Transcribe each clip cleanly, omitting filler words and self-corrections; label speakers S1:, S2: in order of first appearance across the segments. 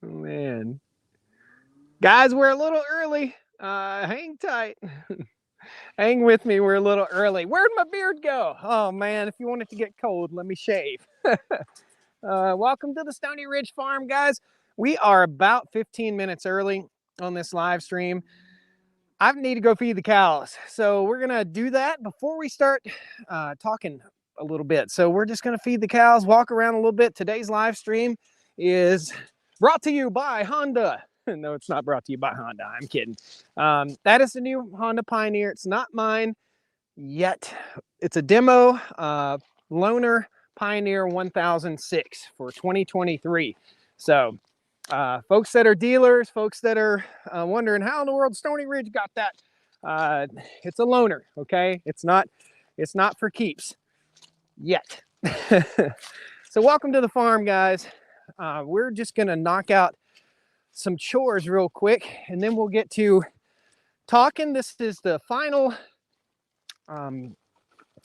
S1: Man. Guys, we're a little early. Hang tight. Hang with me. We're a little early. Where'd my beard go? Oh, man. If you want it to get cold, let me shave. Welcome to the Stony Ridge Farm, guys. We are about 15 minutes early on this live stream. I need to go feed the cows. So we're going to do that before we start talking a little bit. So we're just going to feed the cows, walk around a little bit. Today's live stream is brought to you by Honda. No, it's not brought to you by Honda. I'm kidding. That is the new Honda Pioneer. It's not mine yet. It's a demo loaner Pioneer 1006 for 2023. So folks that are dealers, folks that are wondering how in the world Stony Ridge got that, it's a loaner, okay? It's not for keeps yet. So welcome to the farm, guys. We're just gonna knock out some chores real quick and then we'll get to talking. This is the final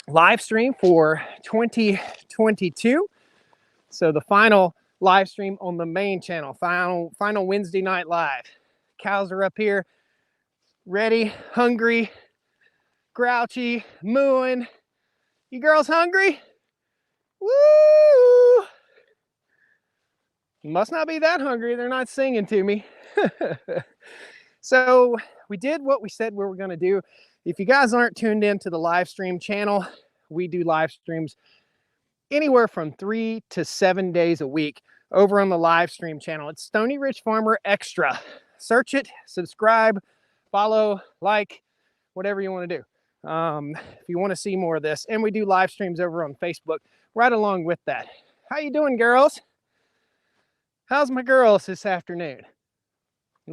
S1: live stream for 2022. So the final live stream on the main channel, final Wednesday night live. Cows are up here, ready, hungry, grouchy, mooing. You girls hungry? Woo! Must not be that hungry. They're not singing to me. So we did what we said we were going to do. If you guys aren't tuned into the live stream channel, we do live streams anywhere from 3 to 7 days a week over on the live stream channel. It's Stony Ridge Farmer Extra. Search it, subscribe, follow, like, whatever you want to do. If you want to see more of this, and we do live streams over on Facebook right along with that. How you doing, girls? How's my girls this afternoon?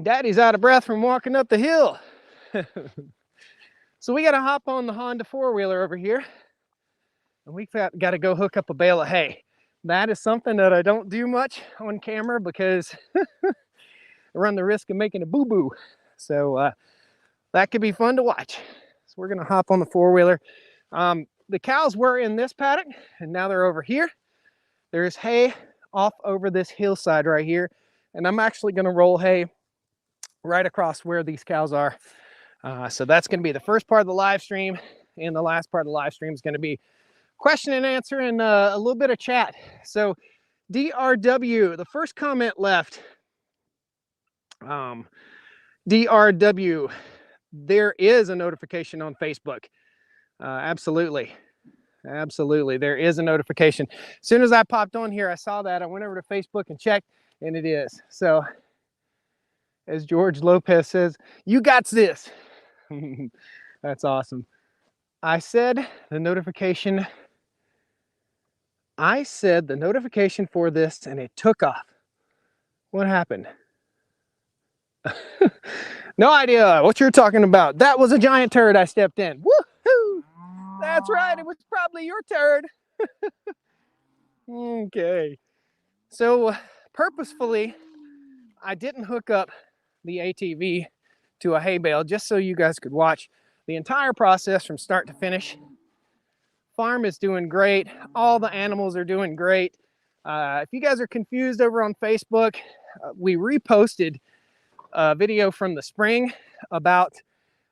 S1: Daddy's out of breath from walking up the hill. So we got to hop on the Honda four-wheeler over here, and we got to go hook up a bale of hay. That is something that I don't do much on camera because I run the risk of making a boo-boo. So that could be fun to watch. So we're going to hop on the four-wheeler. The cows were in this paddock, and now they're over here. There's hay off over this hillside right here, and I'm actually going to roll hay right across where these cows are. So that's going to be the first part of the live stream, and the last part of the live stream is going to be question and answer and a little bit of chat. So DRW, the first comment left, DRW, there is a notification on Facebook. Absolutely, there is a notification. As soon as I popped on here, I saw that. I went over to Facebook and checked, and it is. So as George Lopez says, you got this. That's awesome. I said the notification for this, and it took off. What happened? No idea what you're talking about. That was a giant turd I stepped in. Woohoo! That's right, it was probably your turd. Okay. So purposefully, I didn't hook up the ATV to a hay bale just so you guys could watch the entire process from start to finish. Farm is doing great. All the animals are doing great. If you guys are confused over on Facebook, we reposted a video from the spring about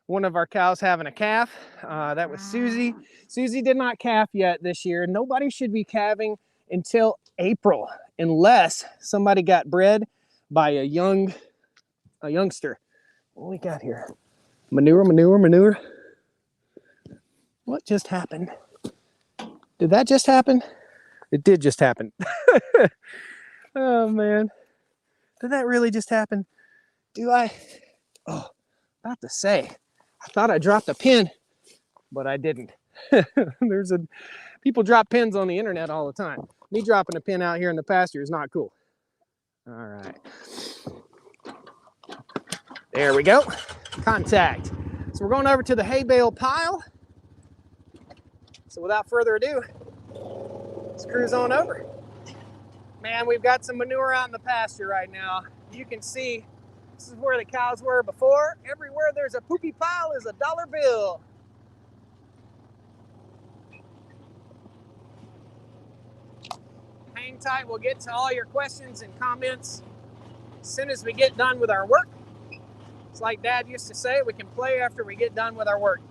S1: one of our cows having a calf. That was Susie. Susie did not calf yet this year. Nobody should be calving until April unless somebody got bred by a youngster. What we got here? Manure. What just happened? Did that just happen? It did just happen. Oh man. Did that really just happen? About to say, I thought I dropped a pin, but I didn't. People drop pins on the internet all the time. Me dropping a pin out here in the pasture is not cool. All right. There we go. Contact. So we're going over to the hay bale pile. So without further ado, let's cruise on over. Man, we've got some manure out in the pasture right now. You can see this is where the cows were before. Everywhere there's a poopy pile is a dollar bill. hang tight. We'll get to all your questions and comments as soon as we get done with our work. It's like Dad used to say, we can play after we get done with our work.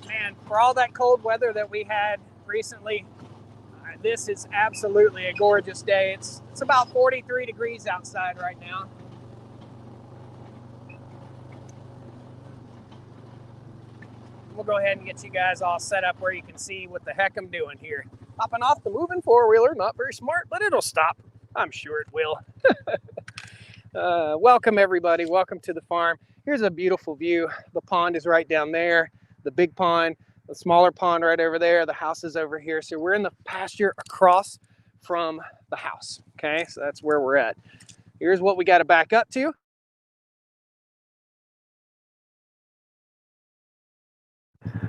S1: Man, for all that cold weather that we had recently, this is absolutely a gorgeous day. It's about 43 degrees outside right now. We'll go ahead and get you guys all set up where you can see what the heck I'm doing here. Hopping off the moving four-wheeler, not very smart, but it'll stop. I'm sure it will. Welcome everybody, welcome to the farm. Here's a beautiful view. The pond is right down there, the big pond. The smaller pond right over there, the house is over here. So we're in the pasture across from the house, okay? So that's where we're at. Here's what we got to back up to.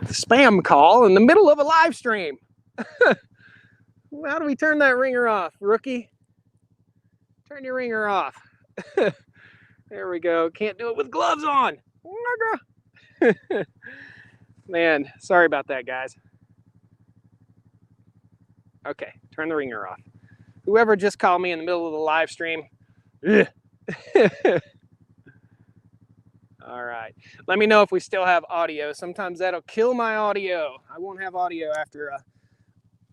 S1: Spam call in the middle of a live stream. How do we turn that ringer off, rookie? Turn your ringer off. There we go. Can't do it with gloves on. Man, sorry about that, guys. Okay, turn the ringer off. Whoever just called me in the middle of the live stream. All right. Let me know if we still have audio. Sometimes that'll kill my audio. I won't have audio after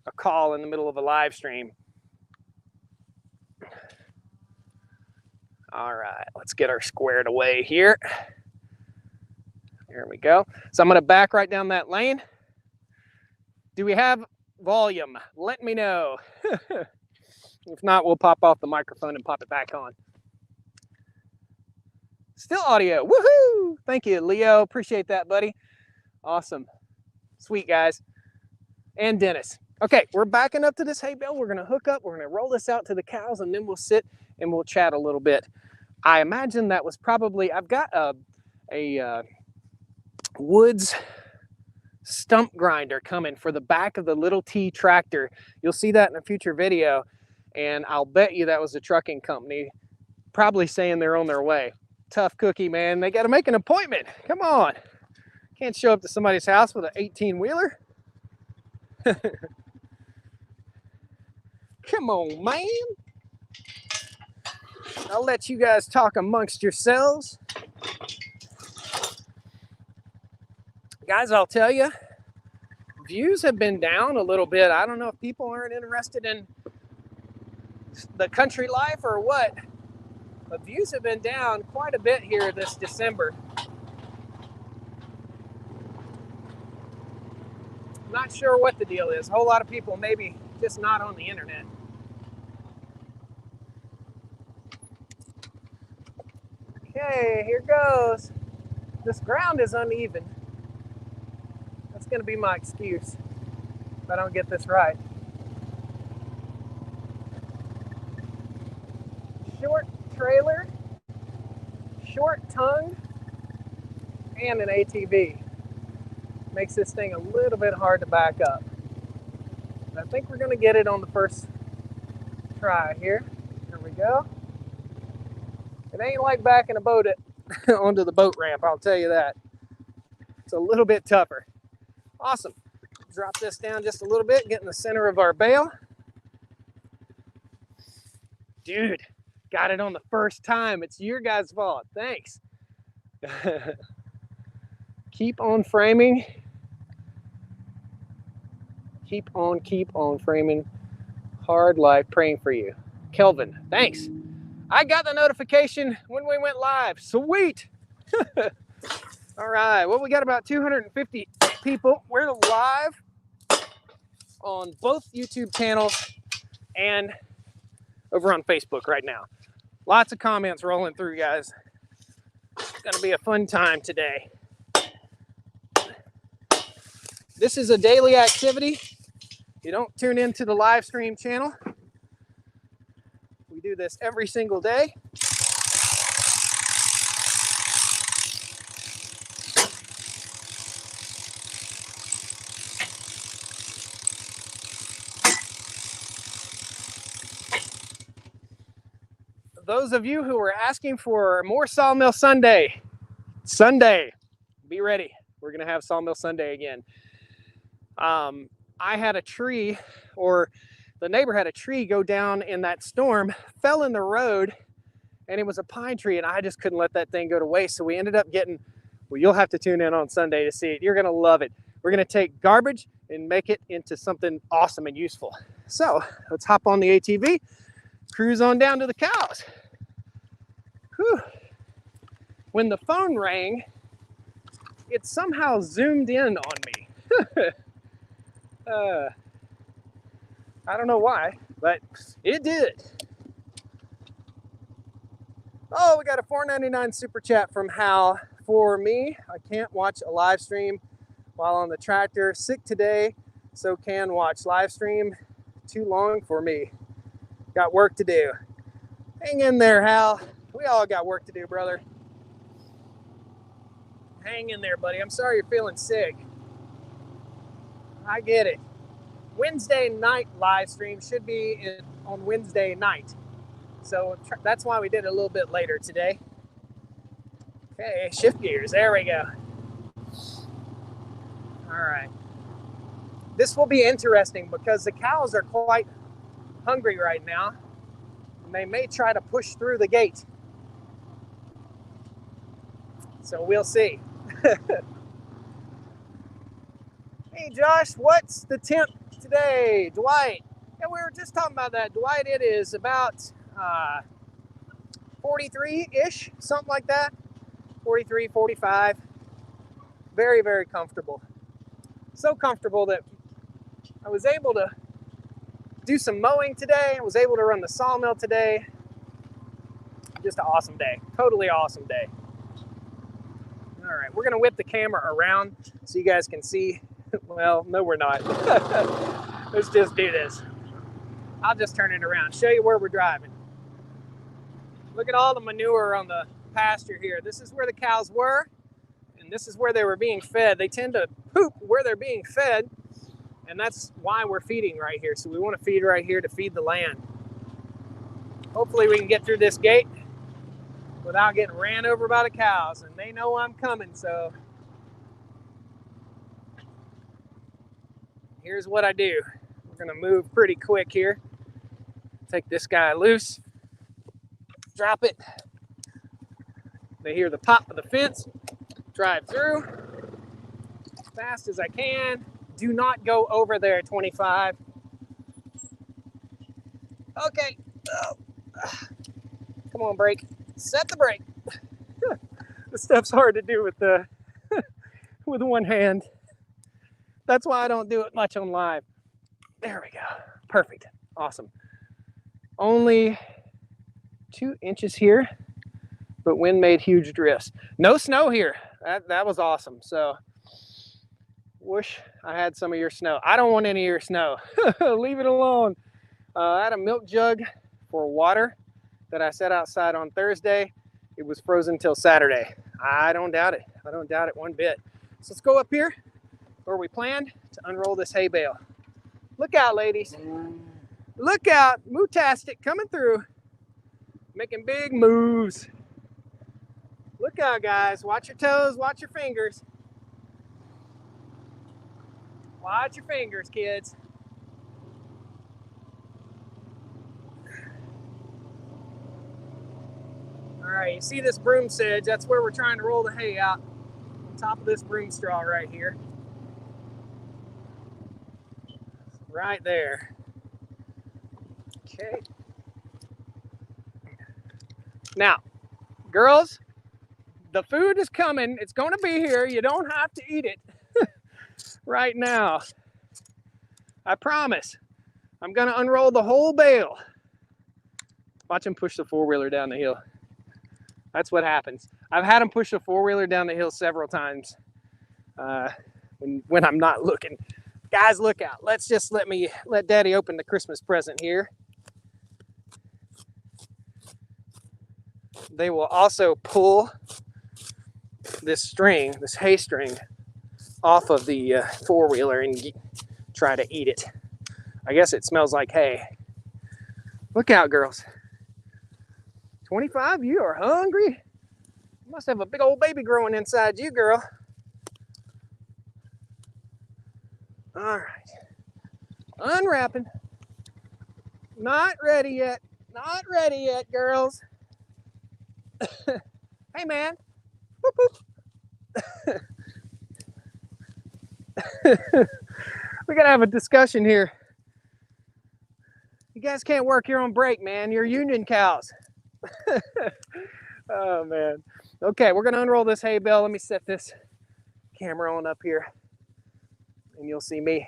S1: a call in the middle of a live stream. All right, let's get our squared away here. There we go. So I'm going to back right down that lane. Do we have volume? Let me know. If not, we'll pop off the microphone and pop it back on. Still audio. Woohoo! Thank you, Leo. Appreciate that, buddy. Awesome. Sweet, guys. And Dennis. Okay, we're backing up to this hay bale. We're going to hook up. We're going to roll this out to the cows, and then we'll sit and we'll chat a little bit. I imagine that was probably, I've got a Woods stump grinder coming for the back of the little T tractor. You'll see that in a future video, and I'll bet you that was a trucking company probably saying they're on their way. Tough cookie, man. They got to make an appointment. Come on. Can't show up to somebody's house with an 18-wheeler. Come on, man. I'll let you guys talk amongst yourselves. Guys, I'll tell you, views have been down a little bit. I don't know if people aren't interested in the country life or what, but views have been down quite a bit here this December. Not sure what the deal is. A whole lot of people maybe just not on the internet. Okay, here goes. This ground is uneven. That's going to be my excuse if I don't get this right. Short trailer, short tongue, and an ATV. Makes this thing a little bit hard to back up. But I think we're going to get it on the first try here. Here we go. It ain't like backing a boat onto the boat ramp, I'll tell you that. It's a little bit tougher. Awesome. Drop this down just a little bit, get in the center of our bale. Dude, got it on the first time. It's your guys' fault. Thanks. Keep on framing. Keep on framing. Hard life, praying for you. Kelvin, thanks. I got the notification when we went live. Sweet. All right. Well, we got about 250 people. We're live on both YouTube channels and over on Facebook right now. Lots of comments rolling through, guys. It's going to be a fun time today. This is a daily activity. You don't tune into the live stream channel. We do this every single day. those of you who were asking for more Sawmill Sunday, be ready. We're going to have Sawmill Sunday again. I had a tree, or the neighbor had a tree go down in that storm, fell in the road, and it was a pine tree, and I just couldn't let that thing go to waste. So we ended up getting, well, you'll have to tune in on Sunday to see it. You're going to love it. We're going to take garbage and make it into something awesome and useful. So let's hop on the ATV, cruise on down to the cows. Whew. When the phone rang, it somehow zoomed in on me. I don't know why, but it did. Oh, we got a $4.99 super chat from Hal. For me, I can't watch a live stream while on the tractor. Sick today, so can watch live stream. Too long for me. Got work to do. Hang in there, Hal. We all got work to do, brother. Hang in there, buddy. I'm sorry you're feeling sick. I get it. Wednesday night live stream should be on Wednesday night. So that's why we did it a little bit later today. Okay, shift gears. There we go. All right. This will be interesting because the cows are quite hungry right now. And they may try to push through the gate. So we'll see. Hey, Josh, what's the temp today? Dwight. Yeah, we were just talking about that. Dwight, it is about 43-ish, something like that. 43, 45. Very, very comfortable. So comfortable that I was able to do some mowing today. I was able to run the sawmill today. Just an awesome day. Totally awesome day. All right, we're going to whip the camera around so you guys can see. Well, no, we're not. Let's just do this. I'll just turn it around, show you where we're driving. Look at all the manure on the pasture here. This is where the cows were, and this is where they were being fed. They tend to poop where they're being fed, and that's why we're feeding right here. So we want to feed right here to feed the land. Hopefully we can get through this gate without getting ran over by the cows, and they know I'm coming, so here's what I do. We're gonna move pretty quick here. Take this guy loose, drop it. They hear the pop of the fence, drive through as fast as I can. Do not go over there at 25. Okay, oh. Come on, brake. Set the brake. This stuff's hard to do with with one hand. That's why I don't do it much on live. There we go. Perfect. Awesome. Only 2 inches here, but wind made huge drifts. No snow here. That was awesome. So wish I had some of your snow. I don't want any of your snow. Leave it alone. I had a milk jug for water that I set outside on Thursday. It was frozen till Saturday. I don't doubt it. I don't doubt it one bit. So let's go up here where we planned to unroll this hay bale. Look out, ladies. Look out. Mootastic coming through. Making big moves. Look out, guys. Watch your toes. Watch your fingers. Watch your fingers, kids. All right, you see this broom sedge? That's where we're trying to roll the hay out. On top of this broom straw right here. Right there. Okay. Now, girls, the food is coming. It's going to be here. You don't have to eat it right now. I promise. I'm going to unroll the whole bale. Watch him push the four-wheeler down the hill. That's what happens. I've had him push the four-wheeler down the hill several times when I'm not looking. Guys, look out. Let's just let Daddy open the Christmas present here. They will also pull this string, this hay string, off of the four-wheeler and try to eat it. I guess it smells like hay. Look out, girls. 25? You are hungry? You must have a big old baby growing inside you, girl. All right. Unwrapping. Not ready yet. Not ready yet, girls. Hey, man. Whoop, whoop. We gotta have a discussion here. You guys can't work your own break, man. You're union cows. Oh, man. Okay, we're gonna unroll this hay bale. Let me set this camera on up here, and you'll see me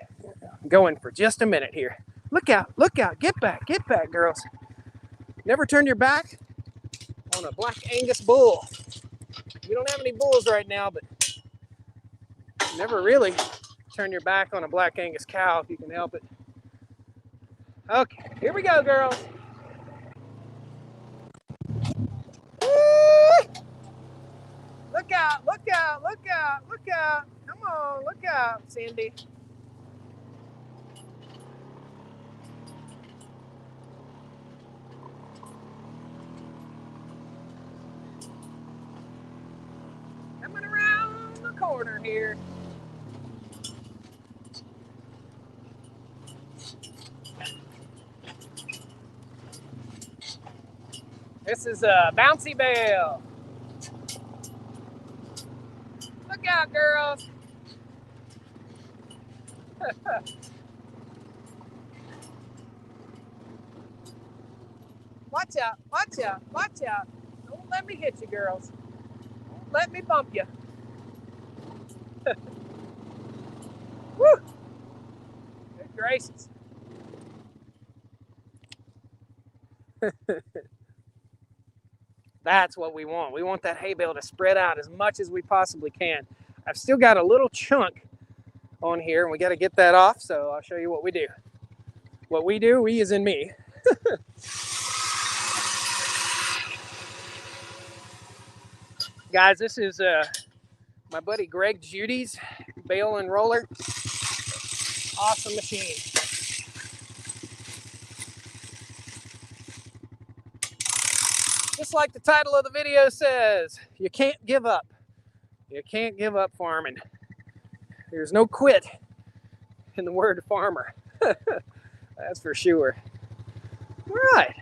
S1: going for just a minute here. Look out, get back, girls. Never turn your back on a Black Angus bull. We don't have any bulls right now, but never really turn your back on a Black Angus cow if you can help it. Okay, here we go, girls. Look out. Come on, look out, Cindy. Coming around the corner here. This is a bouncy bale. Look out, girls. Watch out. Don't let me hit you, girls. Don't let me bump you. Woo! Good gracious. That's what we want. We want that hay bale to spread out as much as we possibly can. I've still got a little chunk on here, and we got to get that off, so I'll show you what we do. What we do, we as in me. Guys, this is my buddy Greg Judy's bale and roller. Awesome machine. Just like the title of the video says, you can't give up. You can't give up farming. There's no quit in the word farmer. That's for sure. All right.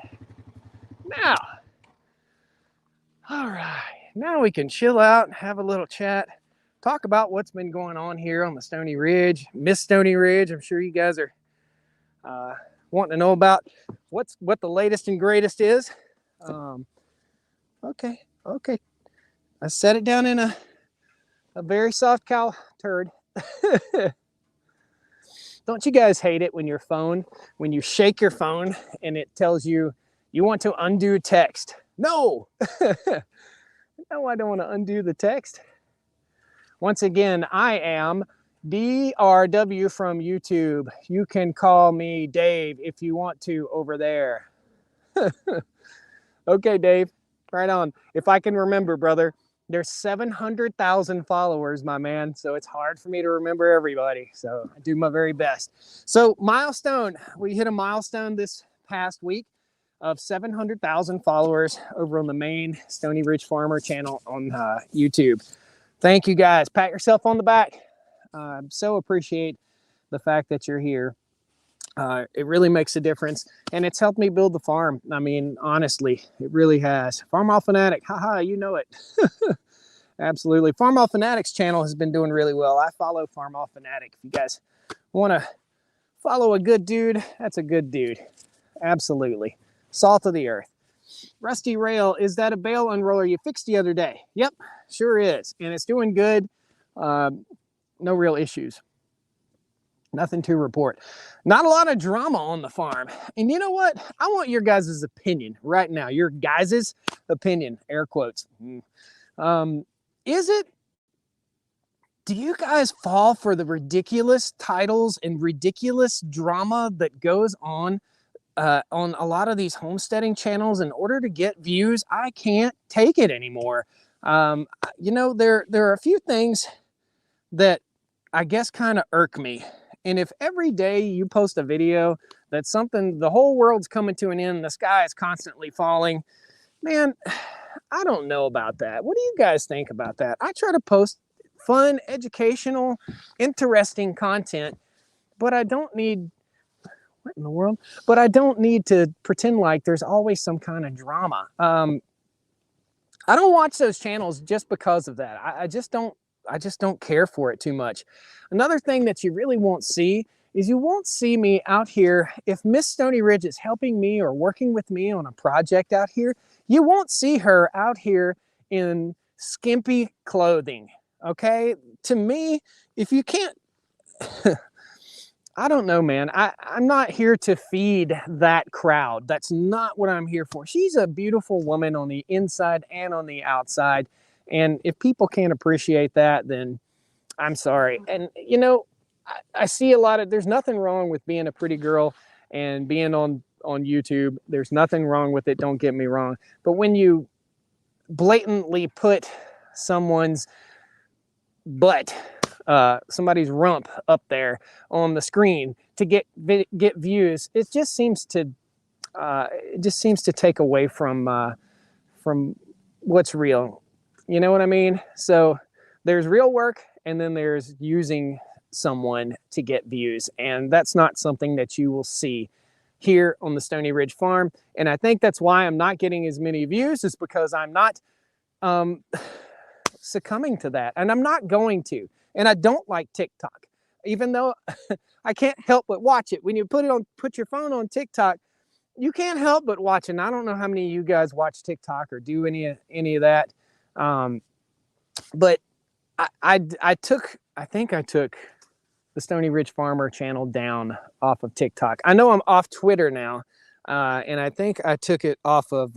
S1: Now we can chill out and have a little chat. Talk about what's been going on here on the Stony Ridge. Miss Stony Ridge. I'm sure you guys are wanting to know about what the latest and greatest is. Okay. I set it down in a very soft cow turd. Don't you guys hate it when you shake your phone and it tells you want to undo text? No! No, I don't want to undo the text. Once again, I am DRW from YouTube. You can call me Dave if you want to over there. Okay, Dave, right on. If I can remember, brother, there's 700,000 followers, my man, so it's hard for me to remember everybody, so I do my very best. So milestone, we hit a milestone this past week of 700,000 followers over on the main Stony Ridge Farmer channel on YouTube. Thank you, guys. Pat yourself on the back. So appreciate the fact that you're here. It really makes a difference, and it's helped me build the farm. I mean, honestly, it really has. Farmall Fanatic, haha, you know it. Absolutely. Farmall Fanatic's channel has been doing really well. I follow Farmall Fanatic. If you guys want to follow a good dude, that's a good dude. Absolutely. Salt of the earth. Rusty Rail, is that a bale unroller you fixed the other day? Yep, sure is. And it's doing good. No real issues. Nothing to report. Not a lot of drama on the farm. And you know what? I want your guys' opinion right now. Your guys' opinion, air quotes. Do you guys fall for the ridiculous titles and ridiculous drama that goes on a lot of these homesteading channels in order to get views? I can't take it anymore. You know, there are a few things that I guess kind of irk me. And if every day you post a video that's something, the whole world's coming to an end, the sky is constantly falling, Man, I don't know about that. What do you guys think about that? I try to post fun, educational, interesting content, but I don't need, what in the world? But I don't need to pretend like there's always some kind of drama. I don't watch those channels just because of that. I just don't care for it too much. Another thing that you really won't see is you won't see me out here. If Miss Stony Ridge is helping me or working with me on a project out here, you won't see her out here in skimpy clothing. Okay? To me, if you can't, I don't know, man. I'm not here to feed that crowd. That's not what I'm here for. She's a beautiful woman on the inside and on the outside. And if people can't appreciate that, then I'm sorry. And, you know, I see a lot of, there's nothing wrong with being a pretty girl and being on YouTube. There's nothing wrong with it. Don't get me wrong. But when you blatantly put someone's butt, somebody's rump up there on the screen to get views, it just seems to take away from what's real. You know what I mean? So there's real work, and then there's using someone to get views, and that's not something that you will see here on the Stony Ridge Farm. And I think that's why I'm not getting as many views, is because I'm not succumbing to that, and I'm not going to. And I don't like TikTok, even though I can't help but watch it. When you put your phone on TikTok, you can't help but watch it. And I don't know how many of you guys watch TikTok or do any of that. But I think I took the Stony Ridge Farmer channel down off of TikTok. I know I'm off Twitter now, and I think I took it off of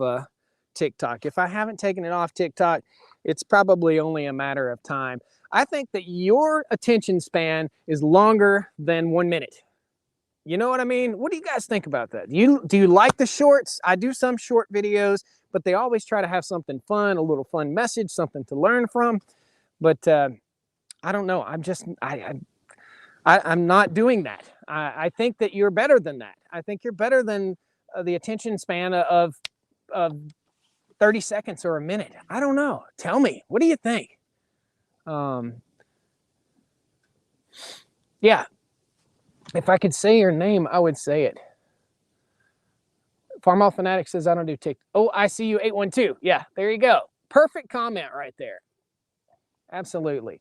S1: TikTok. If I haven't taken it off TikTok, it's probably only a matter of time. I think that your attention span is longer than 1 minute. You know what I mean? What do you guys think about that? Do you like the shorts? I do some short videos, but they always try to have something fun, a little fun message, something to learn from. But I don't know. I'm not doing that. I think that you're better than that. I think you're better than the attention span of 30 seconds or a minute. I don't know. Tell me, what do you think? Yeah, if I could say your name, I would say it. Farmall Fanatic says I don't do TikTok. Oh, I see you 812. Yeah, there you go. Perfect comment right there. Absolutely.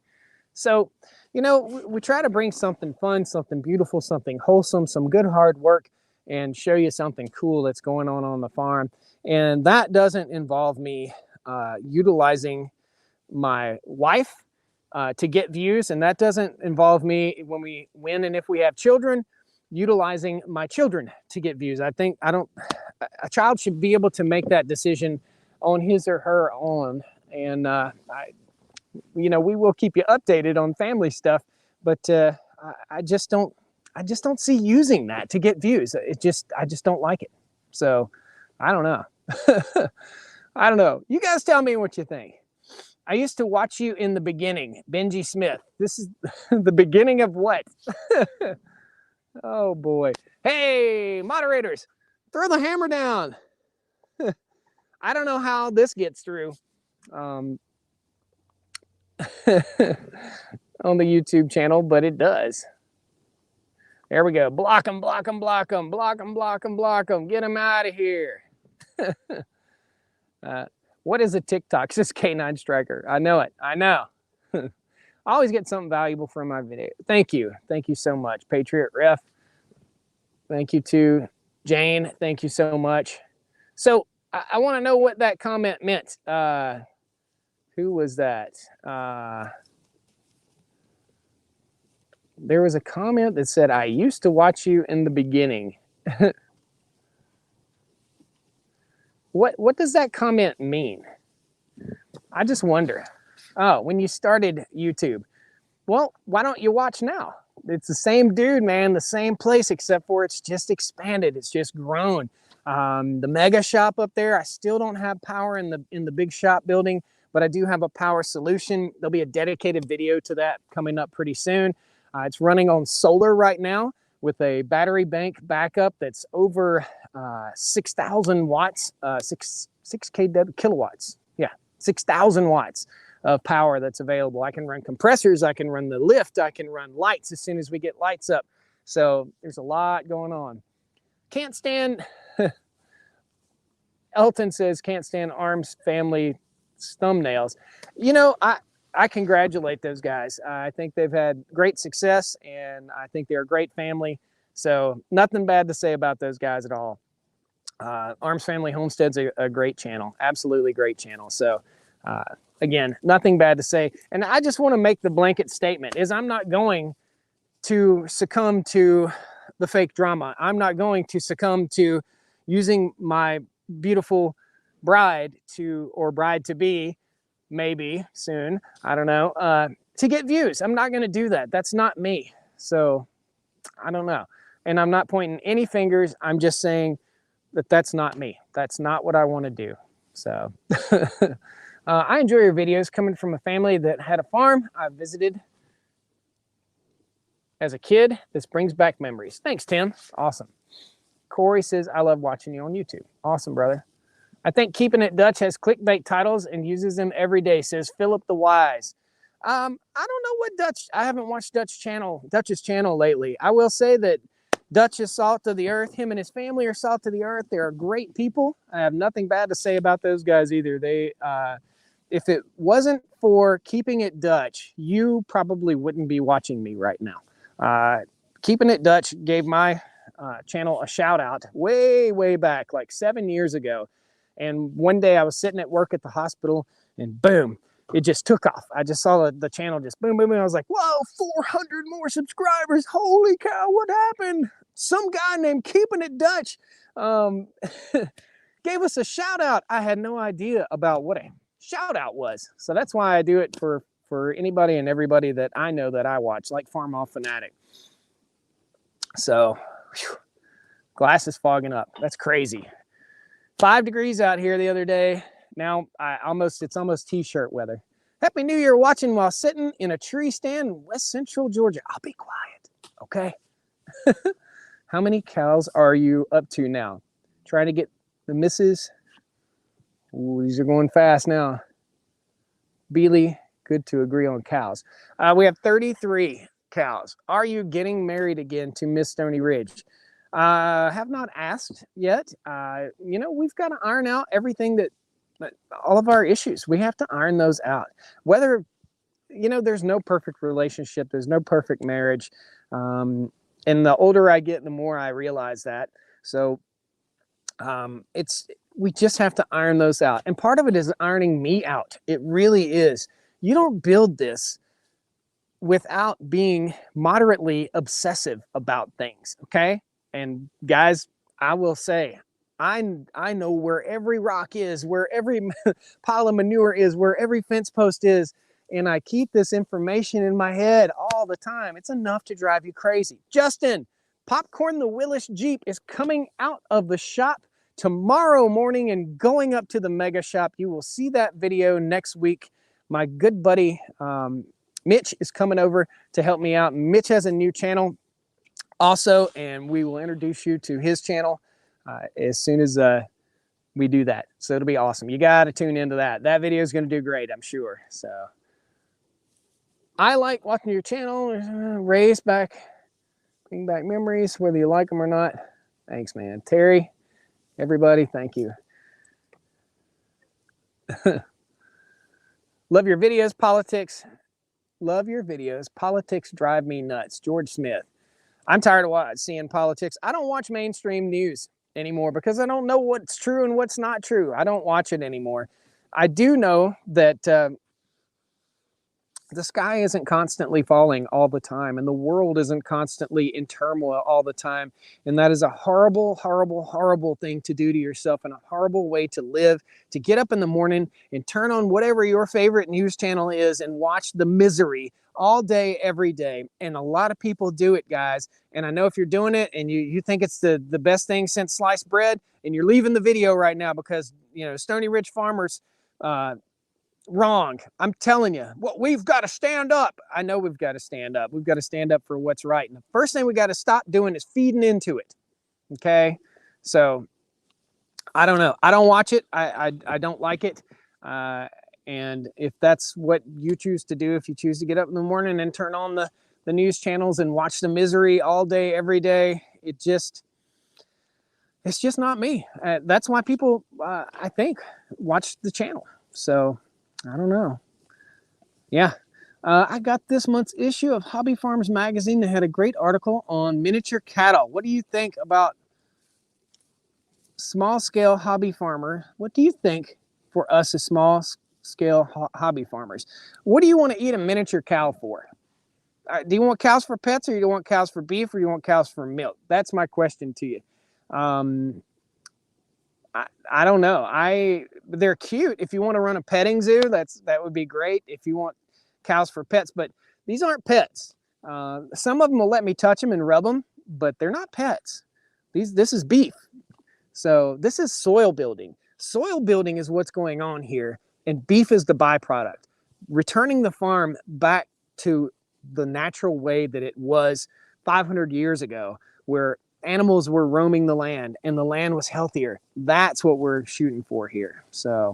S1: So, you know, we try to bring something fun, something beautiful, something wholesome, some good hard work, and show you something cool that's going on the farm. And that doesn't involve me utilizing my wife to get views, and that doesn't involve me when and if we have children, utilizing my children to get views. A child should be able to make that decision on his or her own. And we will keep you updated on family stuff, but I just don't see using that to get views. I just don't like it. So I don't know. I don't know. You guys tell me what you think. I used to watch you in the beginning, Benji Smith. This is the beginning of what? Oh boy. Hey, moderators, throw the hammer down. I don't know how this gets through on the YouTube channel, but it does. There we go. Block them, block them, block them, block them, block them, block them. Get them out of here. What is a TikTok? It's just K9 Striker. I know it. I know. I always get something valuable from my video. Thank you. Thank you so much. Patriot Ref. Thank you to Jane. Thank you so much. So I want to know what that comment meant. Who was that? There was a comment that said, I used to watch you in the beginning. What does that comment mean? I just wonder. Oh, when you started YouTube. Well, why don't you watch now? It's the same dude, man, the same place, except for it's just expanded. It's just grown. The mega shop up there, I still don't have power in the big shop building, but I do have a power solution. There'll be a dedicated video to that coming up pretty soon. It's running on solar right now with a battery bank backup that's over 6,000 watts, 6 kW kilowatts. Yeah, 6,000 watts of power that's available. I can run compressors, I can run the lift, I can run lights as soon as we get lights up. So there's a lot going on. Can't stand, Elton says, can't stand Arms family thumbnails. You know, I congratulate those guys. I think they've had great success, and I think they're a great family. So nothing bad to say about those guys at all. Arms Family Homestead's a great channel, absolutely great channel. So again, nothing bad to say. And I just want to make the blanket statement is I'm not going to succumb to the fake drama. I'm not going to succumb to using my beautiful bride or bride to be, maybe soon, I don't know, to get views. I'm not going to do that. That's not me. So I don't know. And I'm not pointing any fingers. I'm just saying that that's not me. That's not what I want to do. So I enjoy your videos coming from a family that had a farm I visited as a kid. This brings back memories. Thanks, Tim. Awesome. Corey says, I love watching you on YouTube. Awesome, brother. I think Keeping It Dutch has clickbait titles and uses them every day, says Philip the Wise. I don't know what Dutch, I haven't watched Dutch's channel lately. I will say that Dutch is salt of the earth. Him and his family are salt of the earth. They're great people. I have nothing bad to say about those guys either. They, if it wasn't for Keeping It Dutch, you probably wouldn't be watching me right now. Keeping It Dutch gave my channel a shout out way back, like 7 years ago. And one day I was sitting at work at the hospital and boom, it just took off. I just saw the channel just boom, boom, boom. I was like, whoa, 400 more subscribers. Holy cow, what happened? Some guy named Keeping It Dutch gave us a shout out. I had no idea about what a shout out was. So that's why I do it for anybody and everybody that I know that I watch, like Farm Off Fanatic. So whew, glass is fogging up. That's crazy. 5 degrees out here the other day. Now it's almost t-shirt weather. Happy New Year watching while sitting in a tree stand in West Central Georgia. I'll be quiet, okay? How many cows are you up to now? Trying to get the misses. Ooh, these are going fast now. Beely, good to agree on cows. We have 33 cows. Are you getting married again to Miss Stony Ridge? Have not asked yet. You know, we've got to iron out everything that all of our issues. We have to iron those out. Whether, you know, there's no perfect relationship. There's no perfect marriage. And the older I get, the more I realize that. So we just have to iron those out. And part of it is ironing me out. It really is. You don't build this without being moderately obsessive about things, okay? And guys, I will say, I know where every rock is, where every pile of manure is, where every fence post is, and I keep this information in my head all the time. It's enough to drive you crazy. Justin, Popcorn the Willis Jeep is coming out of the shop tomorrow morning and going up to the mega shop. You will see that video next week. My good buddy Mitch is coming over to help me out. Mitch has a new channel also, and we will introduce you to his channel as soon as we do that. So it'll be awesome. You got to tune into that. That video is going to do great, I'm sure. So I like watching your channel. Bring back memories, whether you like them or not. Thanks, man. Terry, everybody, thank you. Love your videos, politics. Love your videos. Politics drive me nuts. George Smith. I'm tired of seeing politics. I don't watch mainstream news anymore because I don't know what's true and what's not true. I don't watch it anymore. I do know that the sky isn't constantly falling all the time, and the world isn't constantly in turmoil all the time. And that is a horrible, horrible, horrible thing to do to yourself, and a horrible way to live, to get up in the morning and turn on whatever your favorite news channel is and watch the misery all day, every day. And a lot of people do it, guys. And I know if you're doing it and you think it's the best thing since sliced bread, and you're leaving the video right now because, you know, Stony Ridge farmers, wrong. I'm telling you, well, we've got to stand up. I know we've got to stand up. We've got to stand up for what's right. And the first thing we got to stop doing is feeding into it. Okay. So I don't know. I don't watch it. I don't like it. And if that's what you choose to do, if you choose to get up in the morning and turn on the news channels and watch the misery all day, every day, it's just not me. That's why people, I think, watch the channel. So I don't know. Yeah. I got this month's issue of Hobby Farms magazine that had a great article on miniature cattle. What do you think about small scale hobby farmer? What do you think for us as small scale hobby farmers? What do you want to eat a miniature cow for? Do you want cows for pets, or do you want cows for beef, or do you want cows for milk? That's my question to you. I don't know. They're cute. If you want to run a petting zoo, that would be great. If you want cows for pets, but these aren't pets. Some of them will let me touch them and rub them, but they're not pets. This is beef. So this is soil building. Soil building is what's going on here, and beef is the byproduct. Returning the farm back to the natural way that it was 500 years ago, where animals were roaming the land and the land was healthier. That's what we're shooting for here. So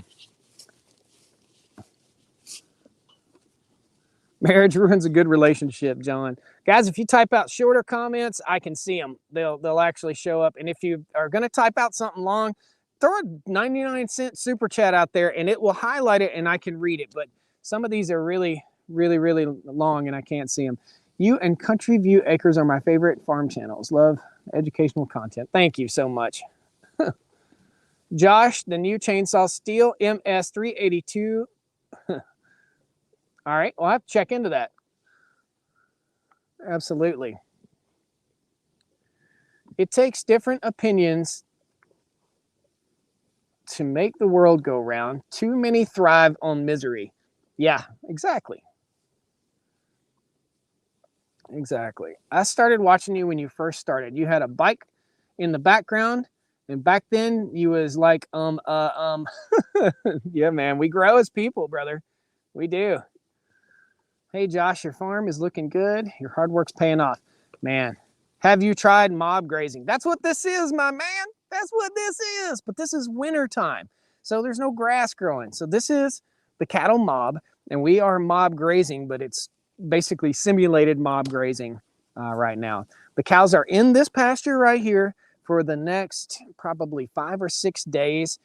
S1: marriage ruins a good relationship, John. Guys, if you type out shorter comments, I can see them. They'll actually show up. And if you are going to type out something long, throw a 99-cent super chat out there and it will highlight it and I can read it. But some of these are really, really, really long and I can't see them. You and Country View Acres are my favorite farm channels. Love educational content. Thank you so much. Josh, the new chainsaw Stihl MS382. All right, well, I have to check into that. Absolutely. It takes different opinions to make the world go round. Too many thrive on misery. Yeah, exactly. Exactly. I started watching you when you first started. You had a bike in the background, and back then you was like, yeah, man, we grow as people, brother. We do. Hey, Josh, your farm is looking good. Your hard work's paying off. Man, have you tried mob grazing? That's what this is, my man. That's what this is. But this is winter time, so there's no grass growing. So this is the cattle mob, and we are mob grazing, but it's basically simulated mob grazing right now. The cows are in this pasture right here for the next probably 5 or 6 days.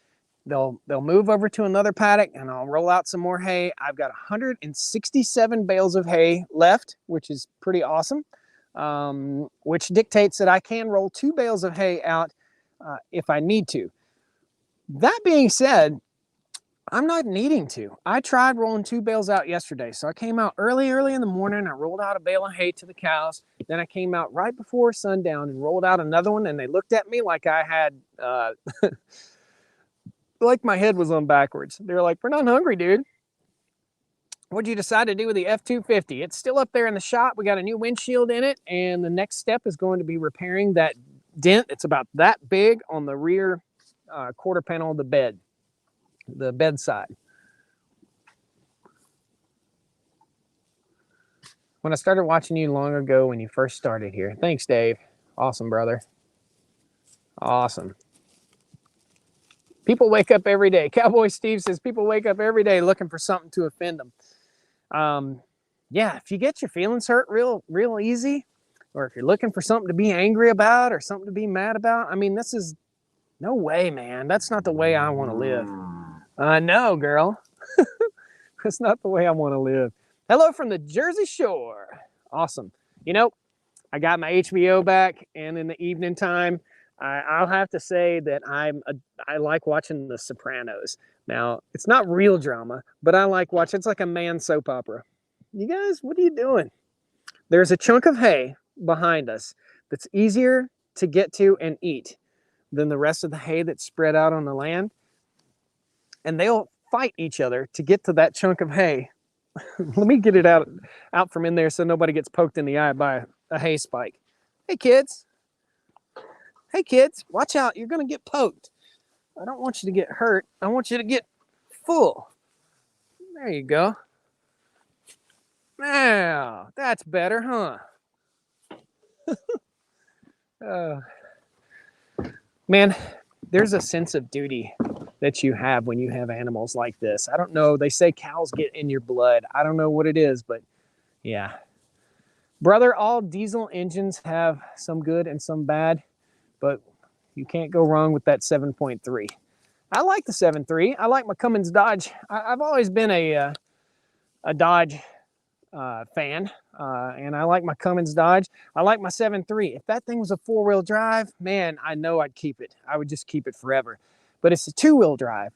S1: They'll move over to another paddock and I'll roll out some more hay. I've got 167 bales of hay left, which is pretty awesome, which dictates that I can roll 2 bales of hay out if I need to. That being said, I'm not needing to. I tried rolling 2 bales out yesterday. So I came out early in the morning. I rolled out a bale of hay to the cows. Then I came out right before sundown and rolled out another one. And they looked at me like I had... like my head was on backwards. They're like, we're not hungry, dude. What'd you decide to do with the F-250? It's still up there in the shop. We got a new windshield in it, and the next step is going to be repairing that dent. It's about that big on the rear quarter panel of the bed, the bedside. When I started watching you long ago when you first started here. Thanks, Dave. Awesome, brother. Awesome. People wake up every day. Cowboy Steve says people wake up every day looking for something to offend them. Yeah, if you get your feelings hurt real easy, or if you're looking for something to be angry about or something to be mad about, I mean, this is no way, man. That's not the way I want to live. No, girl. That's not the way I want to live. Hello from the Jersey Shore. Awesome. You know, I got my HBO back, and in the evening time, I'll have to say that I like watching The Sopranos. Now, it's not real drama, but I like watching. It's like a man soap opera. You guys, what are you doing? There's a chunk of hay behind us that's easier to get to and eat than the rest of the hay that's spread out on the land. And they'll fight each other to get to that chunk of hay. Let me get it out from in there so nobody gets poked in the eye by a hay spike. Hey, kids. Hey, kids, watch out. You're going to get poked. I don't want you to get hurt. I want you to get full. There you go. Now, that's better, huh? Man, there's a sense of duty that you have when you have animals like this. I don't know. They say cows get in your blood. I don't know what it is, but yeah. Brother, all diesel engines have some good and some bad, but you can't go wrong with that 7.3. I like the 7.3. I like my Cummins Dodge. I've always been a Dodge fan, and I like my Cummins Dodge. I like my 7.3. If that thing was a 4-wheel drive, man, I know I'd keep it. I would just keep it forever. But it's a 2-wheel drive.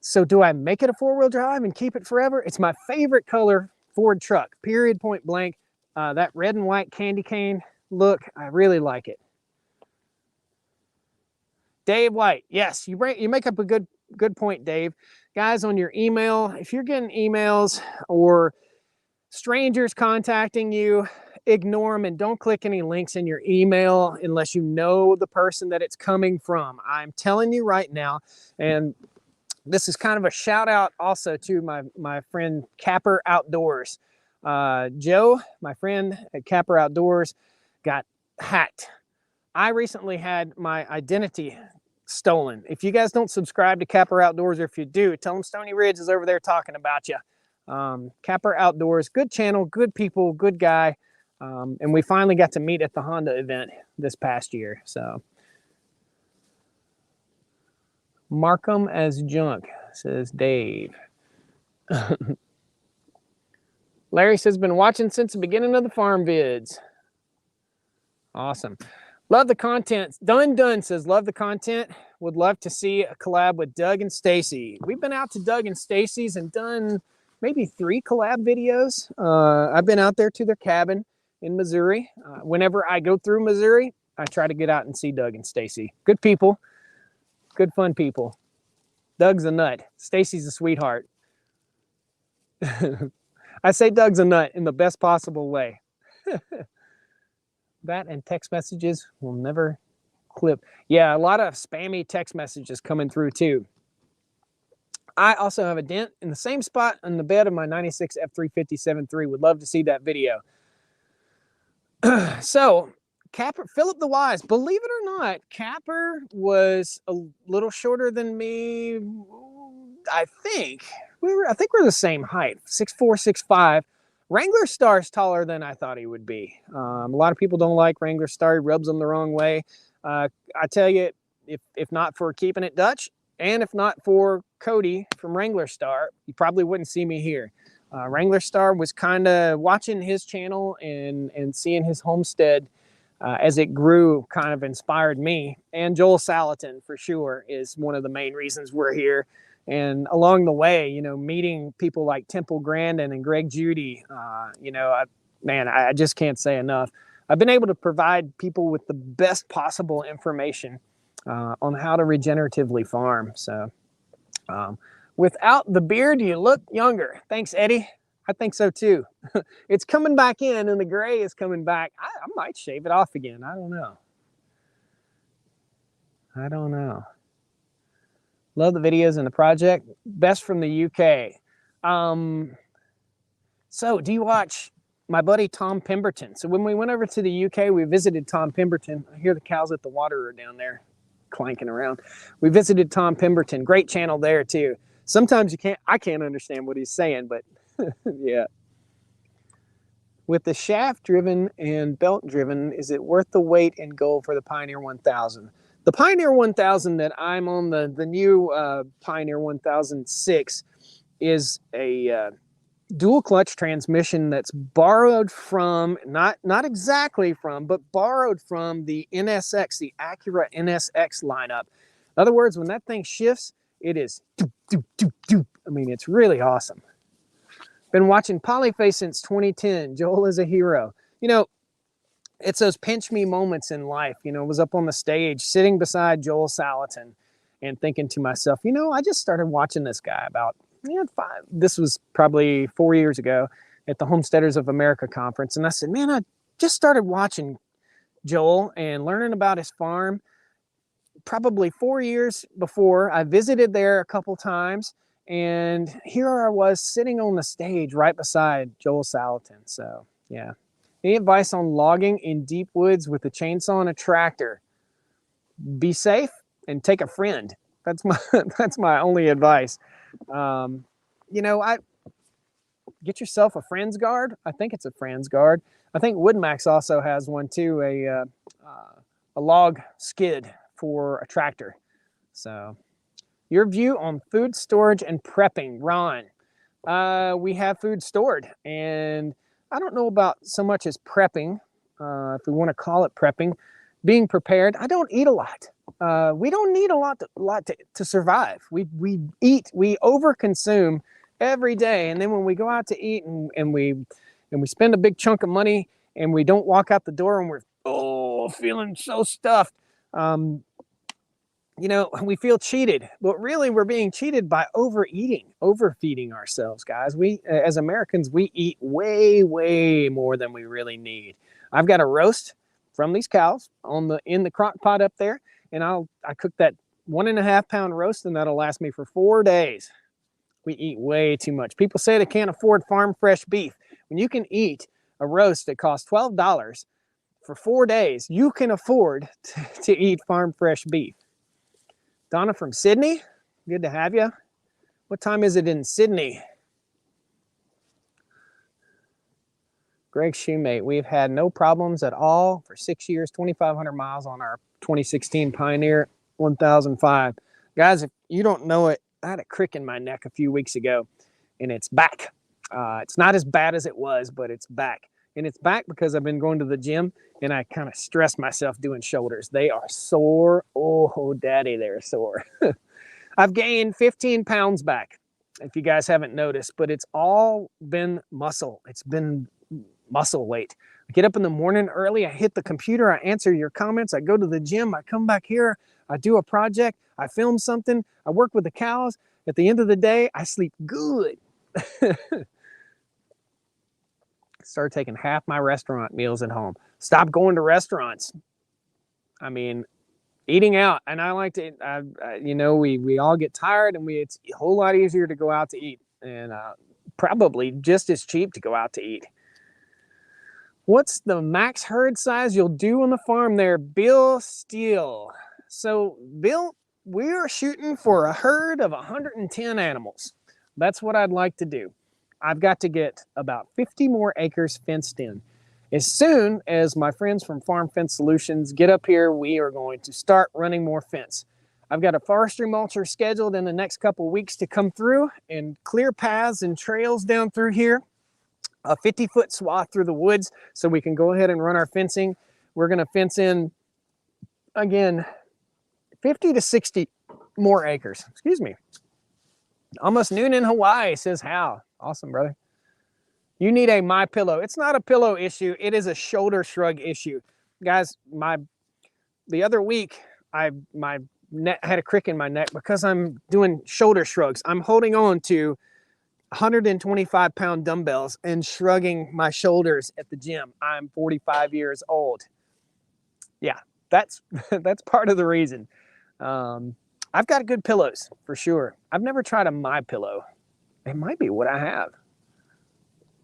S1: So do I make it a 4-wheel drive and keep it forever? It's my favorite color Ford truck, period, point blank. That red and white candy cane look, I really like it. Dave White, yes, you make up a good point, Dave. Guys, on your email, if you're getting emails or strangers contacting you, ignore them and don't click any links in your email unless you know the person that it's coming from. I'm telling you right now, and this is kind of a shout out also to my friend Capper Outdoors. Joe, my friend at Capper Outdoors, got hacked. I recently had my identity stolen. If you guys don't subscribe to Capper Outdoors, or if you do, tell them Stony Ridge is over there talking about you. Capper Outdoors, good channel, good people, good guy. And we finally got to meet at the Honda event this past year. So, Markham as junk, says Dave. Larry says, been watching since the beginning of the farm vids. Awesome. Love the content. Dun says, love the content. Would love to see a collab with Doug and Stacy. We've been out to Doug and Stacy's and done maybe 3 collab videos. I've been out there to their cabin in Missouri. Whenever I go through Missouri, I try to get out and see Doug and Stacy. Good people. Good fun people. Doug's a nut. Stacy's a sweetheart. I say Doug's a nut in the best possible way. That and text messages will never clip. Yeah, a lot of spammy text messages coming through too. I also have a dent in the same spot on the bed of my 96 F350-7.3. Would love to see that video. So, Capper, Philip the Wise, believe it or not, Capper was a little shorter than me. I think we're the same height, 6'4", 6'5". Wrangler Star's taller than I thought he would be. A lot of people don't like Wrangler Star. He rubs them the wrong way. I tell you, if not for Keeping It Dutch, and if not for Cody from Wrangler Star, you probably wouldn't see me here. Wrangler Star was kind of watching his channel and seeing his homestead as it grew kind of inspired me. And Joel Salatin, for sure, is one of the main reasons we're here. And along the way, you know, meeting people like Temple Grandin and Greg Judy, you know, I just can't say enough. I've been able to provide people with the best possible information on how to regeneratively farm. So without the beard, you look younger. Thanks, Eddie. I think so too. It's coming back in and the gray is coming back. I might shave it off again. I don't know. I don't know. Love the videos and the project. Best from the UK. So do you watch my buddy Tom Pemberton? So when we went over to the UK, we visited Tom Pemberton. I hear the cows at the water are down there clanking around. We visited Tom Pemberton. Great channel there too. Sometimes I can't understand what he's saying, but yeah. With the shaft driven and belt driven, is it worth the wait and go for the Pioneer 1000? The Pioneer 1000 that I'm on, the new Pioneer 1006, is a dual clutch transmission that's borrowed from, not exactly from, but borrowed from the NSX, the Acura NSX lineup. In other words, when that thing shifts, it is doop, doop, doop, doop. I mean, it's really awesome. Been watching Polyface since 2010. Joel is a hero. You know, it's those pinch me moments in life. You know, I was up on the stage sitting beside Joel Salatin and thinking to myself, you know, I just started watching this guy about, this was probably 4 years ago at the Homesteaders of America conference. And I said, man, I just started watching Joel and learning about his farm probably 4 years before. I visited there a couple times. And here I was sitting on the stage right beside Joel Salatin. So, yeah. Any advice on logging in deep woods with a chainsaw and a tractor? Be safe and take a friend. That's my that's my only advice. You know, I get yourself a Friends Guard. I think it's a Friends Guard. I think WoodMax also has one too, a log skid for a tractor. So, your view on food storage and prepping, Ron? We have food stored, and I don't know about so much as prepping, if we want to call it prepping, being prepared. I don't eat a lot. We don't need a lot to survive. We overconsume every day, and then when we go out to eat and we spend a big chunk of money and we don't walk out the door and we're feeling so stuffed. You know, we feel cheated, but really we're being cheated by overeating, overfeeding ourselves, guys. We, as Americans, we eat way more than we really need. I've got a roast from these cows in the crock pot up there, and I cook that 1.5 pound roast, and that'll last me for 4 days. We eat way too much. People say they can't afford farm fresh beef. When you can eat a roast that costs $12 for 4 days, you can afford to eat farm fresh beef. Donna from Sydney, good to have you. What time is it in Sydney? Greg Shoemate, we've had no problems at all for 6 years, 2,500 miles on our 2016 Pioneer 1005. Guys, if you don't know it, I had a crick in my neck a few weeks ago, and it's back. It's not as bad as it was, but it's back. And it's back because I've been going to the gym, and I kind of stress myself doing shoulders. They are sore. Oh, daddy, they're sore. I've gained 15 pounds back, if you guys haven't noticed, but it's all been muscle. It's been muscle weight. I get up in the morning early, I hit the computer, I answer your comments, I go to the gym, I come back here, I do a project, I film something, I work with the cows. At the end of the day, I sleep good. Start taking half my restaurant meals at home. Stop going to restaurants. I mean, eating out, and I like to, you know, we all get tired, and it's a whole lot easier to go out to eat, and probably just as cheap to go out to eat. What's the max herd size you'll do on the farm there, Bill Steele? So, Bill, we're shooting for a herd of 110 animals. That's what I'd like to do. I've got to get about 50 more acres fenced in. As soon as my friends from Farm Fence Solutions get up here, we are going to start running more fence. I've got a forestry mulcher scheduled in the next couple of weeks to come through and clear paths and trails down through here. A 50-foot swath through the woods so we can go ahead and run our fencing. We're going to fence in, again, 50 to 60 more acres. Excuse me. Almost noon in Hawaii, says Hal. Awesome, brother. You need a MyPillow. It's not a pillow issue. It is a shoulder shrug issue. Guys, the other week, I had a crick in my neck because I'm doing shoulder shrugs. I'm holding on to 125-pound dumbbells and shrugging my shoulders at the gym. I'm 45 years old. Yeah, that's part of the reason. I've got good pillows for sure. I've never tried a MyPillow. It might be what I have.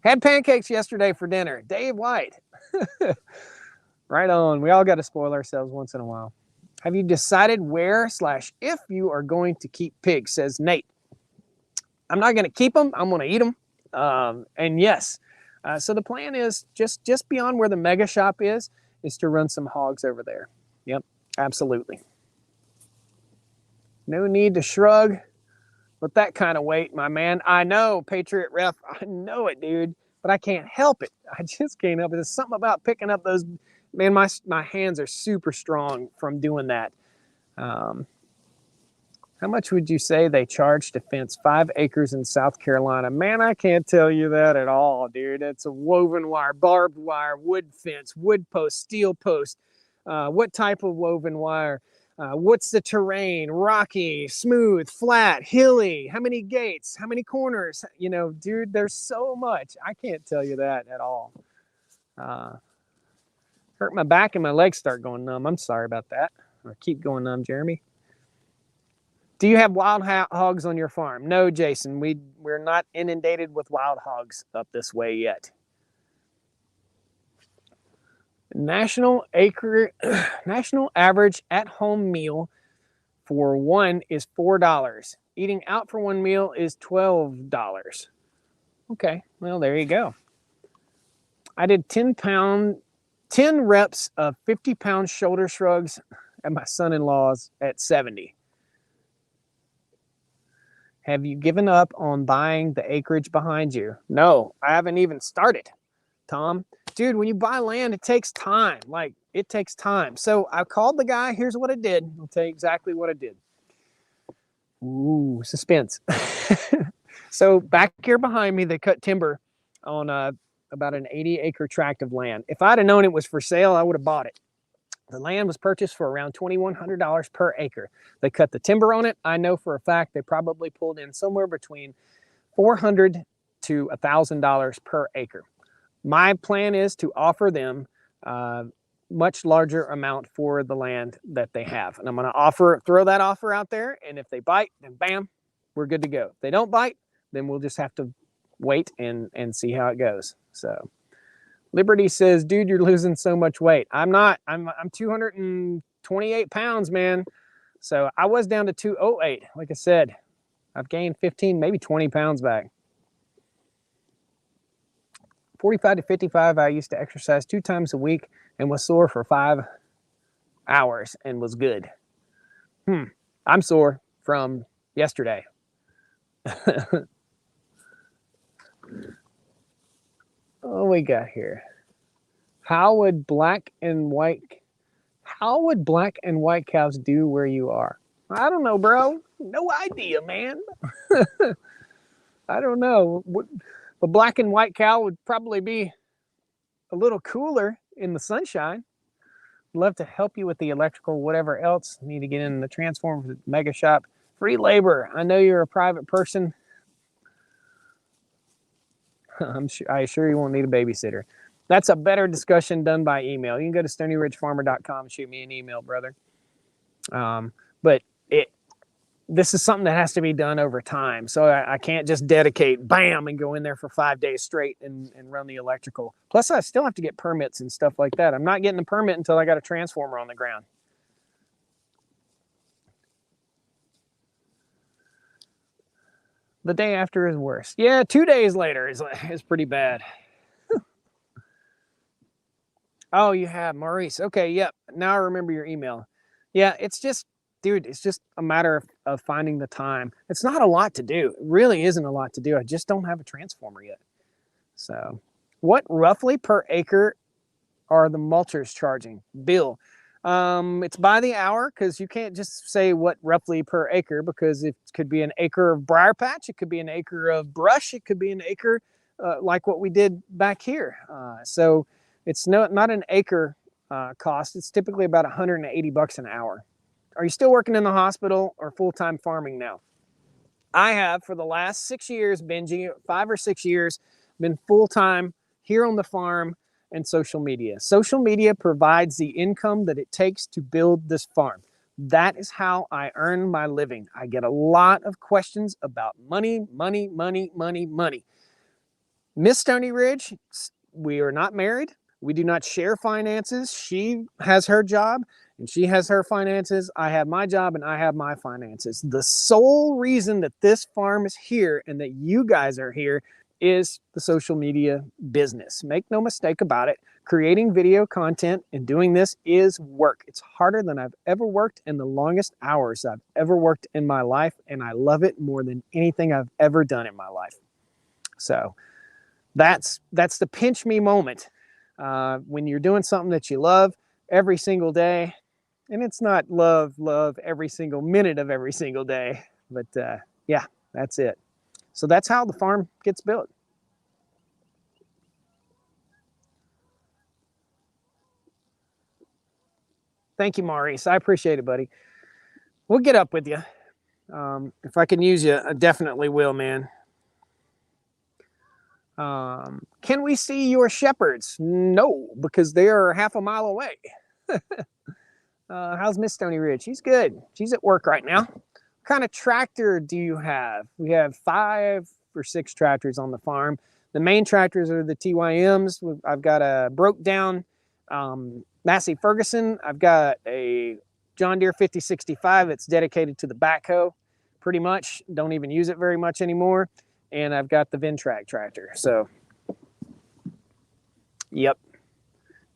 S1: Had pancakes yesterday for dinner. Dave White. Right on. We all got to spoil ourselves once in a while. Have you decided where/if you are going to keep pigs, says Nate. I'm not going to keep them. I'm going to eat them. And yes, so the plan is just beyond where the mega shop is to run some hogs over there. Yep, absolutely. No need to shrug with that kind of weight, my man. I know, Patriot Ref. I know it, dude. But I can't help it. I just can't help it. There's something about picking up those. Man, my hands are super strong from doing that. How much would you say they charge to fence 5 acres in South Carolina? Man, I can't tell you that at all, dude. It's a woven wire, barbed wire, wood fence, wood post, steel post. What type of woven wire? What's the terrain? Rocky, smooth, flat, hilly? How many gates? How many corners? You know, dude, there's so much. I can't tell you that at all. Hurt my back and my legs start going numb. I'm sorry about that. Or keep going numb, Jeremy. Do you have wild hogs on your farm? No, Jason. We're not inundated with wild hogs up this way yet. National average at-home meal for one is $4. Eating out for one meal is $12. Okay, well, there you go. I did 10 reps of 50-pound shoulder shrugs at my son-in-law's at 70. Have you given up on buying the acreage behind you? No, I haven't even started, Tom. Dude, when you buy land, it takes time. Like, it takes time. So I called the guy. Here's what I did. I'll tell you exactly what I did. Ooh, suspense. So back here behind me, they cut timber on about an 80-acre tract of land. If I'd have known it was for sale, I would have bought it. The land was purchased for around $2,100 per acre. They cut the timber on it. I know for a fact they probably pulled in somewhere between $400 to $1,000 per acre. My plan is to offer them much larger amount for the land that they have. And I'm going to throw that offer out there. And if they bite, then bam, we're good to go. If they don't bite, then we'll just have to wait and see how it goes. So Liberty says, dude, you're losing so much weight. I'm not. I'm 228 pounds, man. So I was down to 208. Like I said, I've gained 15, maybe 20 pounds back. 45 to 55, I used to exercise 2 times a week and was sore for 5 hours and was good. I'm sore from yesterday. What we got here? How would black and white cows do where you are? I don't know, bro. No idea, man. I don't know. A black and white cow would probably be a little cooler in the sunshine. Love to help you with the electrical, whatever else. Need to get in the transformer mega shop. Free labor. I know you're a private person. I assure you won't need a babysitter. That's a better discussion done by email. You can go to stonyridgefarmer.com and shoot me an email, brother. But this is something that has to be done over time. So I can't just dedicate, bam, and go in there for 5 days straight and run the electrical. Plus, I still have to get permits and stuff like that. I'm not getting a permit until I got a transformer on the ground. The day after is worse. Yeah, 2 days later is pretty bad. Oh, you have, Maurice. Okay, yep. Now I remember your email. Yeah, it's just, dude, it's just a matter of finding the time. It's not a lot to do. It really isn't a lot to do. I just don't have a transformer yet. So what roughly per acre are the mulchers charging? Bill, it's by the hour, because you can't just say what roughly per acre, because it could be an acre of briar patch. It could be an acre of brush. It could be an acre like what we did back here. So it's not an acre cost. It's typically about $180 an hour. Are you still working in the hospital or full-time farming now? I have, for the last 6 years, Benji, 5 or 6 years, been full-time here on the farm and social media. Social media provides the income that it takes to build this farm. That is how I earn my living. I get a lot of questions about money. Miss Stony Ridge, we are not married. We do not share finances. She has her job and she has her finances. I have my job and I have my finances. The sole reason that this farm is here and that you guys are here is the social media business. Make no mistake about it. Creating video content and doing this is work. It's harder than I've ever worked and the longest hours I've ever worked in my life. And I love it more than anything I've ever done in my life. So that's the pinch me moment. When you're doing something that you love every single day, and it's not love every single minute of every single day, but yeah, that's it. So that's how the farm gets built. Thank you, Maurice. I appreciate it, buddy. We'll get up with you. If I can use you, I definitely will, man. Can we see your shepherds? No, because they are half a mile away. How's Miss Stony Ridge? She's good. She's at work right now. What kind of tractor do you have? We have 5 or 6 tractors on the farm. The main tractors are the TYMs. I've got a broke down Massey Ferguson. I've got a John Deere 5065. It's dedicated to the backhoe, pretty much. Don't even use it very much anymore. And I've got the Ventrac tractor. So, yep.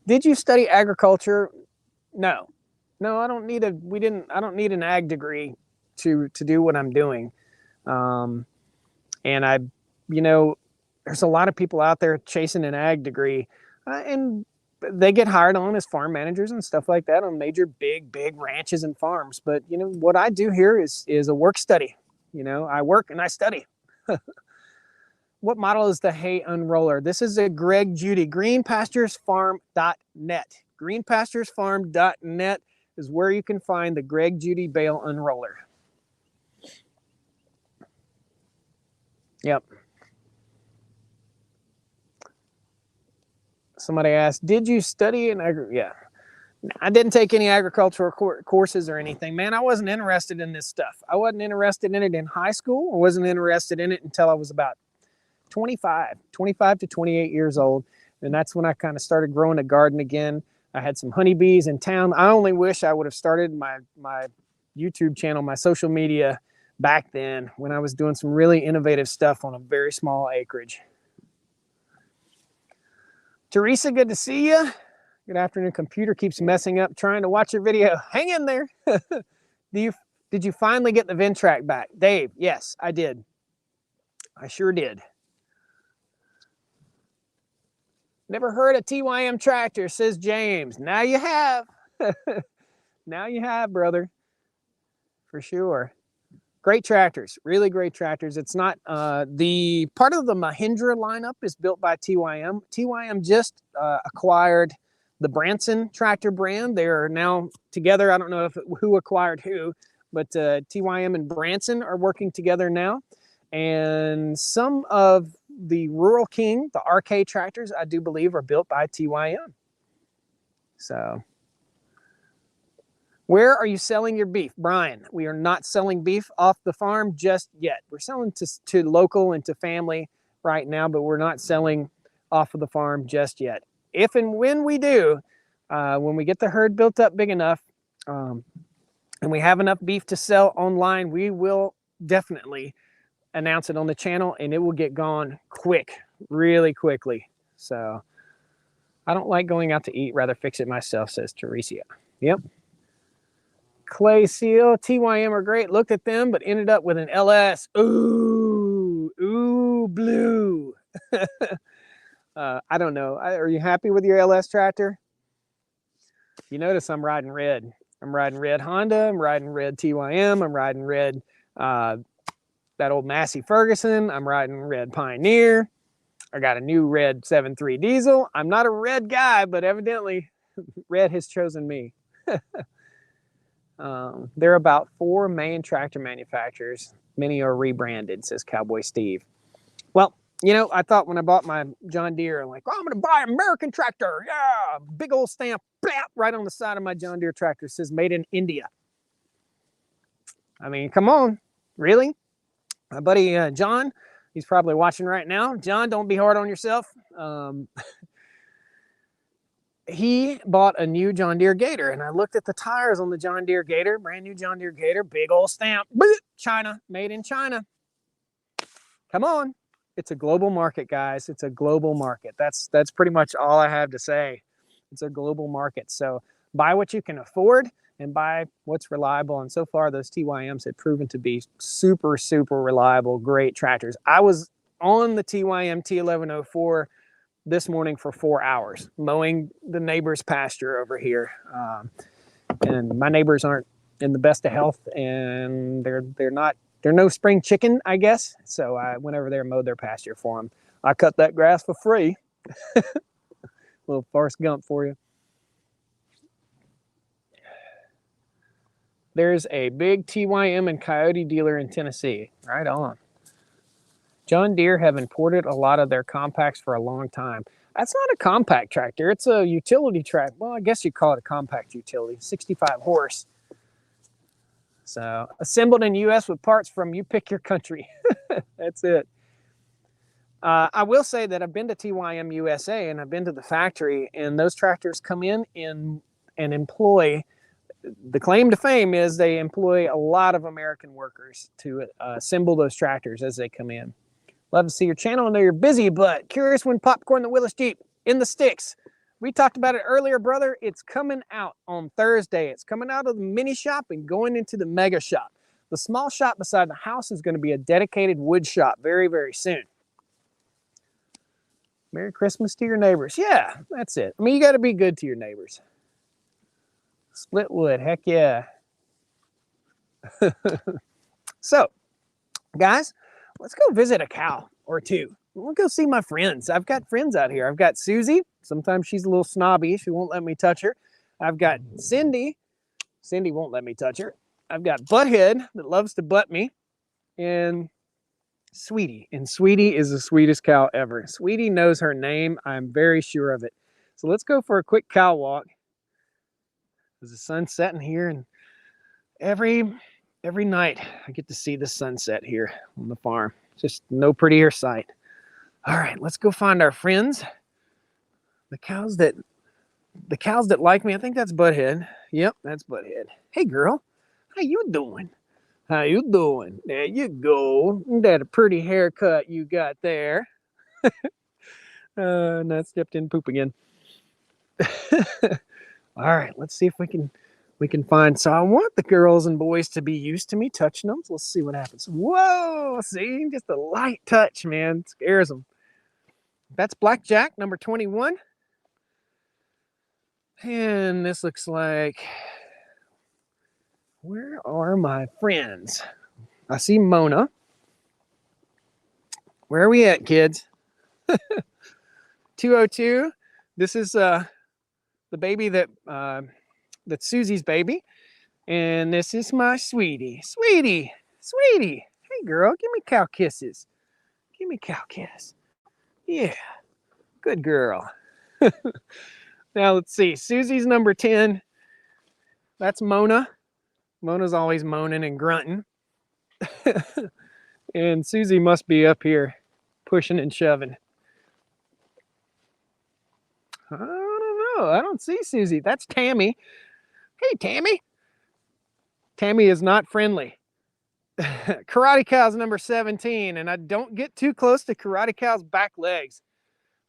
S1: Did you study agriculture? No. No, I don't need I don't need an ag degree to do what I'm doing. And there's a lot of people out there chasing an ag degree, and they get hired on as farm managers and stuff like that on major big ranches and farms. But what I do here is a work study. I work and I study. What model is the hay unroller? This is a Greg Judy, greenpasturesfarm.net. Greenpasturesfarm.net is where you can find the Greg Judy bale unroller. Yep. Somebody asked, did you study in yeah. I didn't take any agricultural courses or anything. Man, I wasn't interested in this stuff. I wasn't interested in it in high school. I wasn't interested in it until I was about 25 to 28 years old. And that's when I kind of started growing a garden again. I had some honeybees in town. I only wish I would have started my YouTube channel, my social media back then when I was doing some really innovative stuff on a very small acreage. Teresa, good to see you. Good afternoon. Computer keeps messing up trying to watch your video. Hang in there. Did you finally get the Ventrac back? Dave, yes, I did. I sure did. Never heard of TYM tractor, says James. Now you have. Now you have, brother. For sure. Great tractors, really great tractors. It's not, the part of the Mahindra lineup is built by TYM. TYM just acquired the Branson tractor brand. They are now together. I don't know who acquired who, but TYM and Branson are working together now. And some of the Rural King, the RK tractors, I do believe are built by TYM. So, where are you selling your beef? Brian, we are not selling beef off the farm just yet. We're selling to local and to family right now, but we're not selling off of the farm just yet. If and when we do, when we get the herd built up big enough, and we have enough beef to sell online, we will definitely announce it on the channel, and it will get gone quick, really quickly. So I don't like going out to eat, rather fix it myself, says Teresa. Yep. Clay Seal, TYM are great. Looked at them, but ended up with an LS. Ooh, blue. I don't know. Are you happy with your LS tractor? You notice I'm riding red. I'm riding red Honda. I'm riding red TYM. I'm riding red that old Massey Ferguson. I'm riding red Pioneer. I got a new red 7.3 diesel. I'm not a red guy, but evidently red has chosen me. There are about 4 main tractor manufacturers. Many are rebranded, says Cowboy Steve. Well, I thought when I bought my John Deere, I'm like, oh, I'm going to buy an American tractor. Yeah, big old stamp, blap, right on the side of my John Deere tractor. It says made in India. I mean, come on, really? My buddy John, he's probably watching right now. John, don't be hard on yourself. He bought a new John Deere Gator, and I looked at the tires on the John Deere Gator, brand new John Deere Gator, big old stamp, China, made in China. Come on. It's a global market, guys. It's a global market. That's pretty much all I have to say. It's a global market. So buy what you can afford and buy what's reliable. And so far, those TYMs have proven to be super, super reliable, great tractors. I was on the TYM T1104 this morning for 4 hours, mowing the neighbor's pasture over here. And my neighbors aren't in the best of health, and they're no spring chicken, I guess. So I went over there and mowed their pasture for them. I cut that grass for free. Little Forrest Gump for you. There's a big TYM and Coyote dealer in Tennessee. Right on. John Deere have imported a lot of their compacts for a long time. That's not a compact tractor. It's a utility tractor. Well, I guess you call it a compact utility. 65 horse. So, assembled in U.S. with parts from you pick your country. That's it. I will say that I've been to TYM USA and I've been to the factory, and those tractors come in and employ the claim to fame is they employ a lot of American workers to assemble those tractors as they come in. Love to see your channel. I know you're busy, but curious when Popcorn the Willis Jeep in the sticks. We talked about it earlier, brother. It's coming out on Thursday. It's coming out of the mini shop and going into the mega shop. The small shop beside the house is going to be a dedicated wood shop very, very soon. Merry Christmas to your neighbors. Yeah, that's it. I mean, you got to be good to your neighbors. Split wood, heck yeah. So, guys, let's go visit a cow or two. We'll go see my friends. I've got friends out here. I've got Susie. Sometimes she's a little snobby. She won't let me touch her. I've got Cindy. Cindy won't let me touch her. I've got Butthead that loves to butt me. And Sweetie. And Sweetie is the sweetest cow ever. Sweetie knows her name. I'm very sure of it. So let's go for a quick cow walk. There's the sun setting here, and every night I get to see the sunset here on the farm. Just no prettier sight. All right, let's go find our friends. The cows that like me. I think that's Butthead. Yep, that's Butthead. Hey girl, how you doing? How you doing? There you go. That a pretty haircut you got there. And I stepped in poop again. All right, let's see if we can find. So I want the girls and boys to be used to me touching them. So let's see what happens. Whoa, see, just a light touch, man, scares them. That's Blackjack, number 21. And this looks like, where are my friends? I see Mona. Where are we at, kids? 202. This is the baby that's Susie's baby. And this is my Sweetie. Sweetie, Sweetie. Hey, girl, give me cow kisses. Give me cow kiss. Yeah, good girl. Now, let's see. Susie's number 10. That's Mona. Mona's always moaning and grunting. And Susie must be up here pushing and shoving. I don't know. I don't see Susie. That's Tammy. Hey, Tammy. Tammy is not friendly. Karate Cow's number 17, and I don't get too close to Karate Cow's back legs.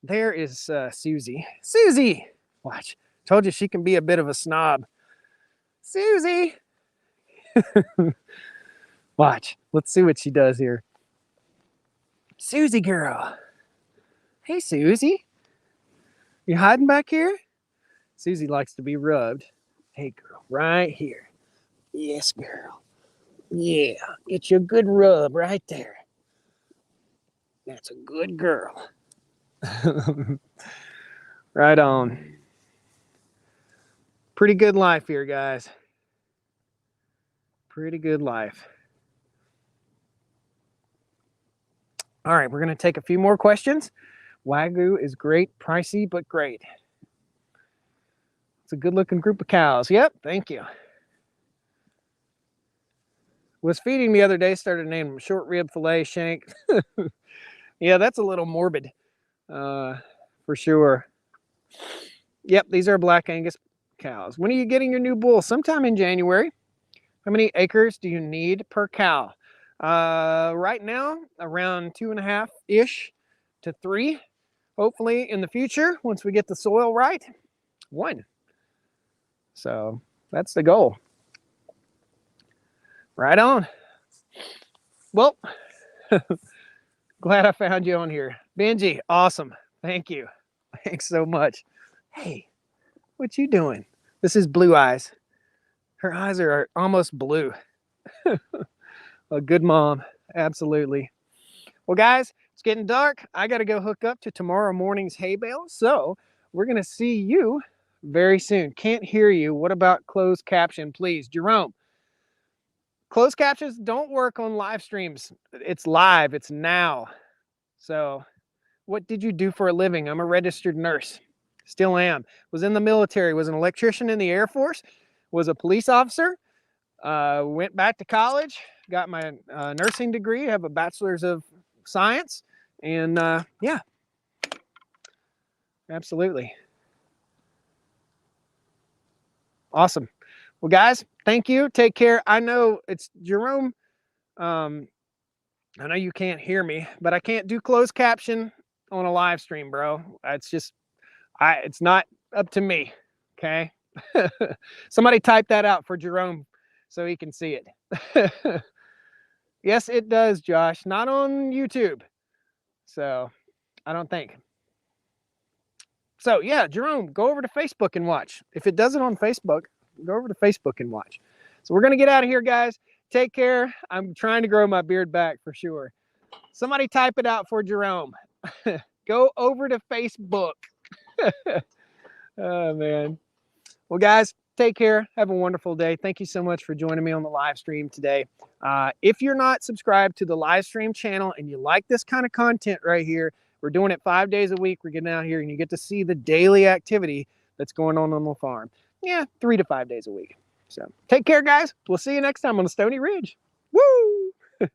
S1: There is Susie. Susie! Watch. Told you she can be a bit of a snob. Susie! Watch. Let's see what she does here. Susie girl. Hey, Susie. You hiding back here? Susie likes to be rubbed. Hey, girl. Right here. Yes, girl. Yeah. Get you a good rub right there. That's a good girl. Right on. Pretty good life here, guys. Pretty good life. All right, we're going to take a few more questions. Wagyu is great, pricey, but great. It's a good-looking group of cows. Yep, thank you. Was feeding the other day, started naming them short rib, fillet, shank. Yeah, that's a little morbid, for sure. Yep, these are Black Angus cows. When are you getting your new bull? Sometime in January. How many acres do you need per cow? Right now, around 2.5-ish to 3. Hopefully in the future, once we get the soil right, 1. So that's the goal. Right on. Well, glad I found you on here. Benji, awesome. Thank you. Thanks so much. Hey, what you doing? This is Blue Eyes. Her eyes are almost blue. A good mom, absolutely. Well, guys, it's getting dark. I got to go hook up to tomorrow morning's hay bale. So we're going to see you very soon. Can't hear you. What about closed caption, please? Jerome, closed captions don't work on live streams. It's live. It's now. So what did you do for a living? I'm a registered nurse. Still am. Was in the military. Was an electrician in the Air Force. Was a police officer. Went back to college. Got my nursing degree. Have a bachelor's of science. And yeah, absolutely. Awesome. Well, guys, thank you. Take care. I know it's Jerome. I know you can't hear me, but I can't do closed caption on a live stream, bro. It's just, it's not up to me. Okay. Somebody type that out for Jerome so he can see it. Yes, it does, Josh. Not on YouTube. So I don't think. So yeah, Jerome, go over to Facebook and watch. If it does it on Facebook, go over to Facebook and watch. So we're going to get out of here, guys. Take care. I'm trying to grow my beard back for sure. Somebody type it out for Jerome. Go over to Facebook. Oh, man. Well, guys, take care. Have a wonderful day. Thank you so much for joining me on the live stream today. If you're not subscribed to the live stream channel and you like this kind of content right here, we're doing it 5 days a week. We're getting out here and you get to see the daily activity that's going on the farm. Yeah, 3 to 5 days a week. So take care, guys. We'll see you next time on the Stony Ridge. Woo!